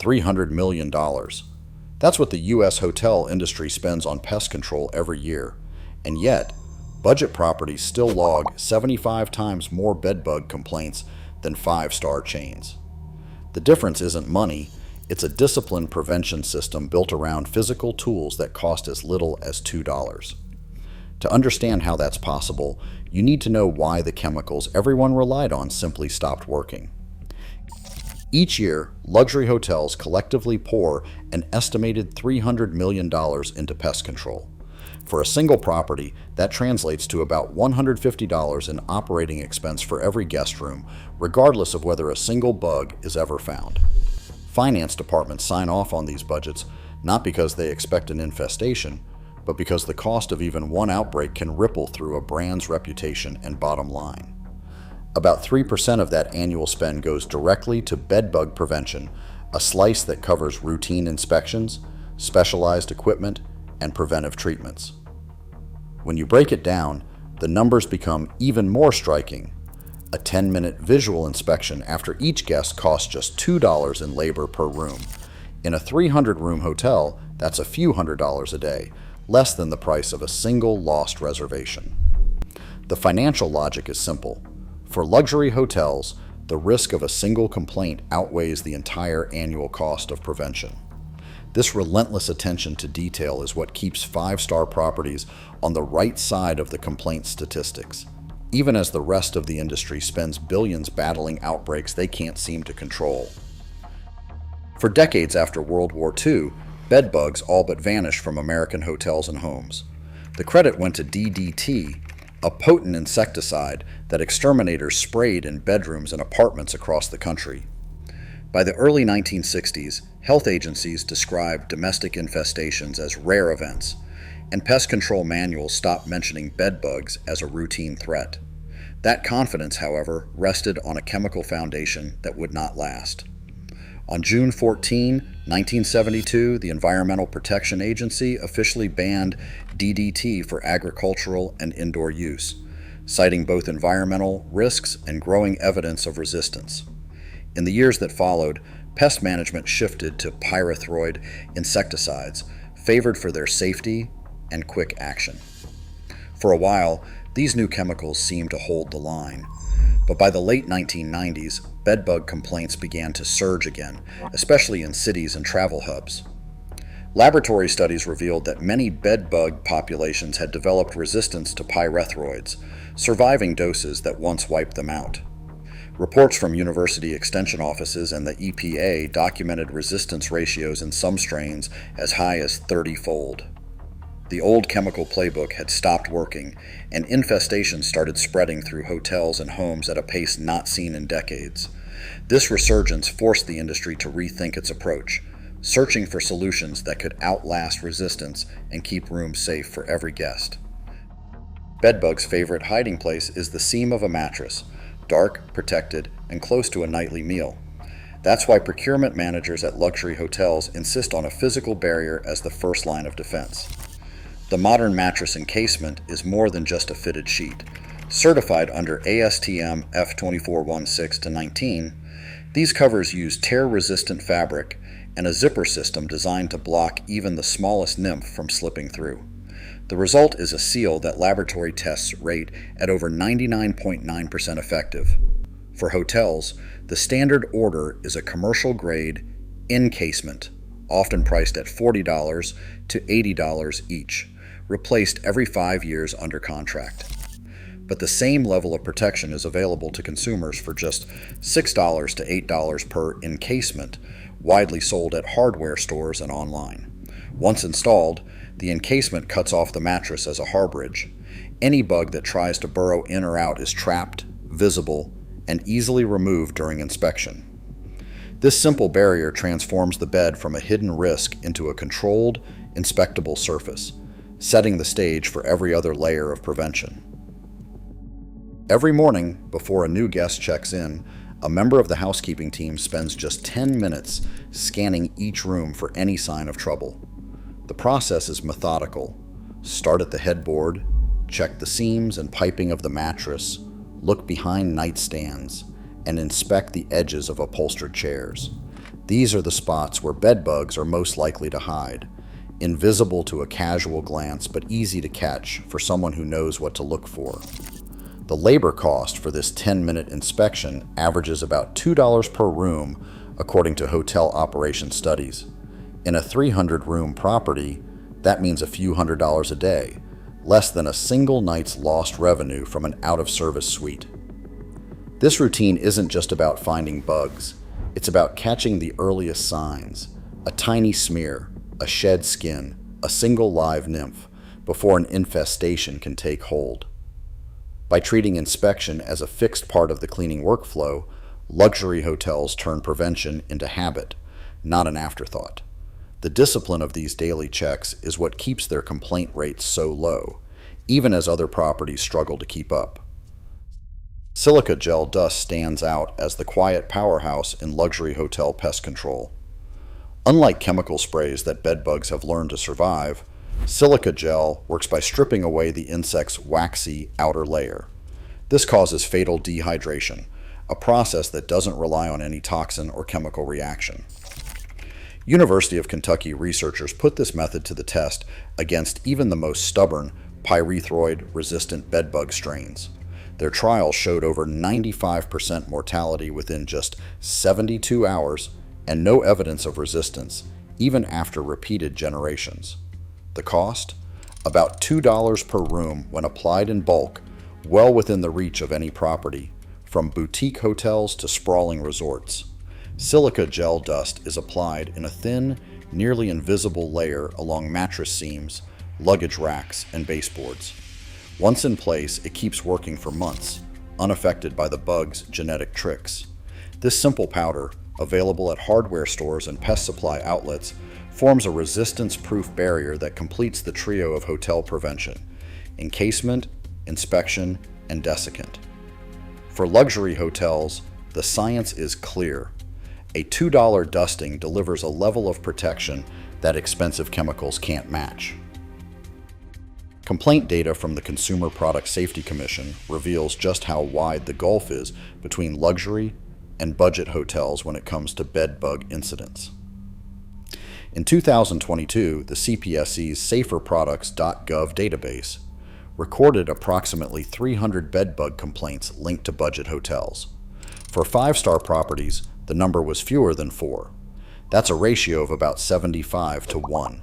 $300 million. That's what the U.S. hotel industry spends on pest control every year. And yet, budget properties still log 75 times more bedbug complaints than five-star chains. The difference isn't money, it's a disciplined prevention system built around physical tools that cost as little as $2. To understand how that's possible, you need to know why the chemicals everyone relied on simply stopped working. Each year, luxury hotels collectively pour an estimated $300 million into pest control. For a single property, that translates to about $150 in operating expense for every guest room, regardless of whether a single bug is ever found. Finance departments sign off on these budgets not because they expect an infestation, but because the cost of even one outbreak can ripple through a brand's reputation and bottom line. About 3% of that annual spend goes directly to bedbug prevention, a slice that covers routine inspections, specialized equipment, and preventive treatments. When you break it down, the numbers become even more striking. A 10-minute visual inspection after each guest costs just $2 in labor per room. In a 300-room hotel, that's a few $100s a day, less than the price of a single lost reservation. The financial logic is simple. For luxury hotels, the risk of a single complaint outweighs the entire annual cost of prevention. This relentless attention to detail is what keeps five-star properties on the right side of the complaint statistics, even as the rest of the industry spends billions battling outbreaks they can't seem to control. For decades after World War II, bedbugs all but vanished from American hotels and homes. The credit went to DDT, a potent insecticide that exterminators sprayed in bedrooms and apartments across the country. By the early 1960s, health agencies described domestic infestations as rare events, and pest control manuals stopped mentioning bedbugs as a routine threat. That confidence, however, rested on a chemical foundation that would not last. On June 14, 1972, the Environmental Protection Agency officially banned DDT for agricultural and indoor use, citing both environmental risks and growing evidence of resistance. In the years that followed, pest management shifted to pyrethroid insecticides, favored for their safety and quick action. For a while, these new chemicals seemed to hold the line. But by the late 1990s, bedbug complaints began to surge again, especially in cities and travel hubs. Laboratory studies revealed that many bedbug populations had developed resistance to pyrethroids, surviving doses that once wiped them out. Reports from university extension offices and the EPA documented resistance ratios in some strains as high as 30-fold. The old chemical playbook had stopped working, and infestations started spreading through hotels and homes at a pace not seen in decades. This resurgence forced the industry to rethink its approach, searching for solutions that could outlast resistance and keep rooms safe for every guest. Bedbugs' favorite hiding place is the seam of a mattress, dark, protected, and close to a nightly meal. That's why procurement managers at luxury hotels insist on a physical barrier as the first line of defense. The modern mattress encasement is more than just a fitted sheet. Certified under ASTM F2416-19, these covers use tear-resistant fabric and a zipper system designed to block even the smallest nymph from slipping through. The result is a seal that laboratory tests rate at over 99.9% effective. For hotels, the standard order is a commercial-grade encasement, often priced at $40 to $80 each, replaced every 5 years under contract. But the same level of protection is available to consumers for just $6 to $8 per encasement, widely sold at hardware stores and online. Once installed, the encasement cuts off the mattress as a harborage. Any bug that tries to burrow in or out is trapped, visible, and easily removed during inspection. This simple barrier transforms the bed from a hidden risk into a controlled, inspectable surface, setting the stage for every other layer of prevention. Every morning, before a new guest checks in, a member of the housekeeping team spends just 10 minutes scanning each room for any sign of trouble. The process is methodical. Start at the headboard, check the seams and piping of the mattress, look behind nightstands, and inspect the edges of upholstered chairs. These are the spots where bed bugs are most likely to hide, invisible to a casual glance but easy to catch for someone who knows what to look for. The labor cost for this 10-minute inspection averages about $2 per room, according to hotel operation studies. In a 300-room property, that means a few $100s a day, less than a single night's lost revenue from an out-of-service suite. This routine isn't just about finding bugs. It's about catching the earliest signs, a tiny smear, a shed skin, a single live nymph, before an infestation can take hold. By treating inspection as a fixed part of the cleaning workflow, luxury hotels turn prevention into habit, not an afterthought. The discipline of these daily checks is what keeps their complaint rates so low, even as other properties struggle to keep up. Silica gel dust stands out as the quiet powerhouse in luxury hotel pest control. Unlike chemical sprays that bedbugs have learned to survive, silica gel works by stripping away the insect's waxy outer layer. This causes fatal dehydration, a process that doesn't rely on any toxin or chemical reaction. University of Kentucky researchers put this method to the test against even the most stubborn pyrethroid-resistant bedbug strains. Their trials showed over 95% mortality within just 72 hours and no evidence of resistance, even after repeated generations. The cost? About $2 per room when applied in bulk, well within the reach of any property, from boutique hotels to sprawling resorts. Silica gel dust is applied in a thin, nearly invisible layer along mattress seams, luggage racks, and baseboards. Once in place, it keeps working for months, unaffected by the bug's genetic tricks. This simple powder, available at hardware stores and pest supply outlets, forms a resistance-proof barrier that completes the trio of hotel prevention: encasement, inspection, and desiccant. For luxury hotels, the science is clear. A $2 dusting delivers a level of protection that expensive chemicals can't match. Complaint data from the Consumer Product Safety Commission reveals just how wide the gulf is between luxury and budget hotels when it comes to bed bug incidents. In 2022, the CPSC's SaferProducts.gov database recorded approximately 300 bed bug complaints linked to budget hotels. For 5-star properties, the number was fewer than 4. That's a ratio of about 75 to 1.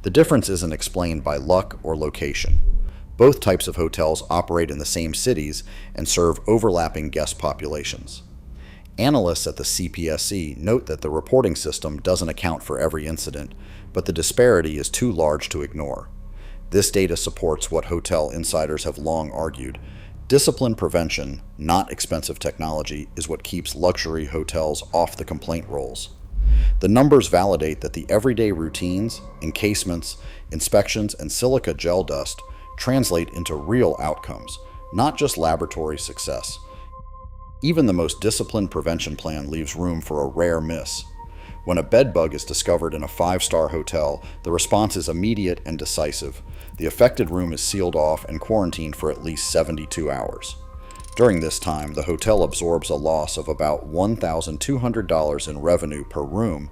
The difference isn't explained by luck or location. Both types of hotels operate in the same cities and serve overlapping guest populations. Analysts at the CPSC note that the reporting system doesn't account for every incident, but the disparity is too large to ignore. This data supports what hotel insiders have long argued. Disciplined prevention, not expensive technology, is what keeps luxury hotels off the complaint rolls. The numbers validate that the everyday routines, encasements, inspections, and silica gel dust translate into real outcomes, not just laboratory success. Even the most disciplined prevention plan leaves room for a rare miss. When a bed bug is discovered in a 5-star hotel, the response is immediate and decisive. The affected room is sealed off and quarantined for at least 72 hours. During this time, the hotel absorbs a loss of about $1,200 in revenue per room,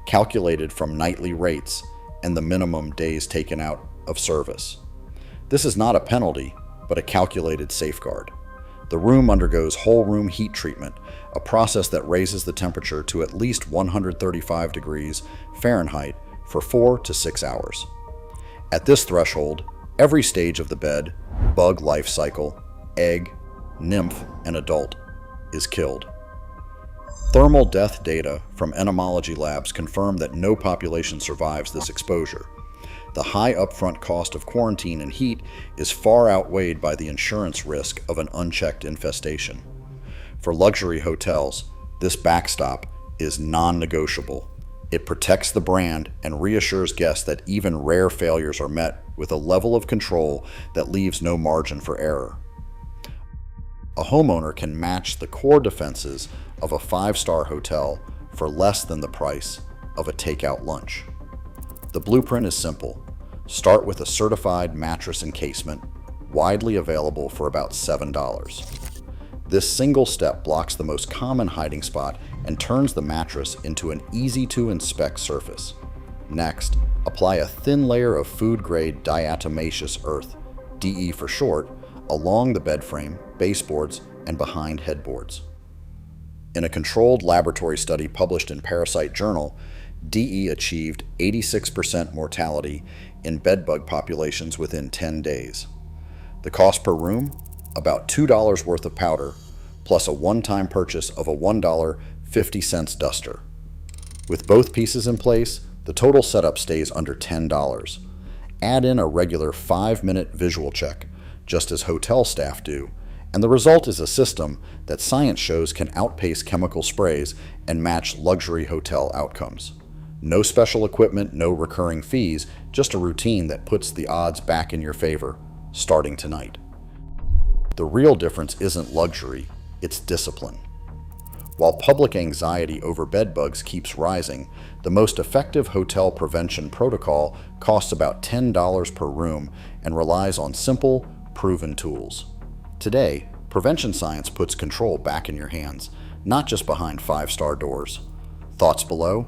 calculated from nightly rates and the minimum days taken out of service. This is not a penalty, but a calculated safeguard. The room undergoes whole room heat treatment, a process that raises the temperature to at least 135 degrees Fahrenheit for 4 to 6 hours. At this threshold, every stage of the bed, bug life cycle, egg, nymph, and adult, is killed. Thermal death data from entomology labs confirm that no population survives this exposure. The high upfront cost of quarantine and heat is far outweighed by the insurance risk of an unchecked infestation. For luxury hotels, this backstop is non-negotiable. It protects the brand and reassures guests that even rare failures are met with a level of control that leaves no margin for error. A homeowner can match the core defenses of a 5-star hotel for less than the price of a takeout lunch. The blueprint is simple. Start with a certified mattress encasement, widely available for about $7. This single step blocks the most common hiding spot and turns the mattress into an easy-to-inspect surface. Next, apply a thin layer of food-grade diatomaceous earth, DE for short, along the bed frame, baseboards, and behind headboards. In a controlled laboratory study published in Parasite Journal, DE achieved 86% mortality in bedbug populations within 10 days. The cost per room? About $2 worth of powder, plus a one-time purchase of a $1.50 duster. With both pieces in place, the total setup stays under $10. Add in a regular 5-minute visual check, just as hotel staff do, and the result is a system that science shows can outpace chemical sprays and match luxury hotel outcomes. No special equipment, no recurring fees, just a routine that puts the odds back in your favor, starting tonight. The real difference isn't luxury, it's discipline. While public anxiety over bedbugs keeps rising, the most effective hotel prevention protocol costs about $10 per room and relies on simple, proven tools. Today, prevention science puts control back in your hands, not just behind 5-star doors. Thoughts below?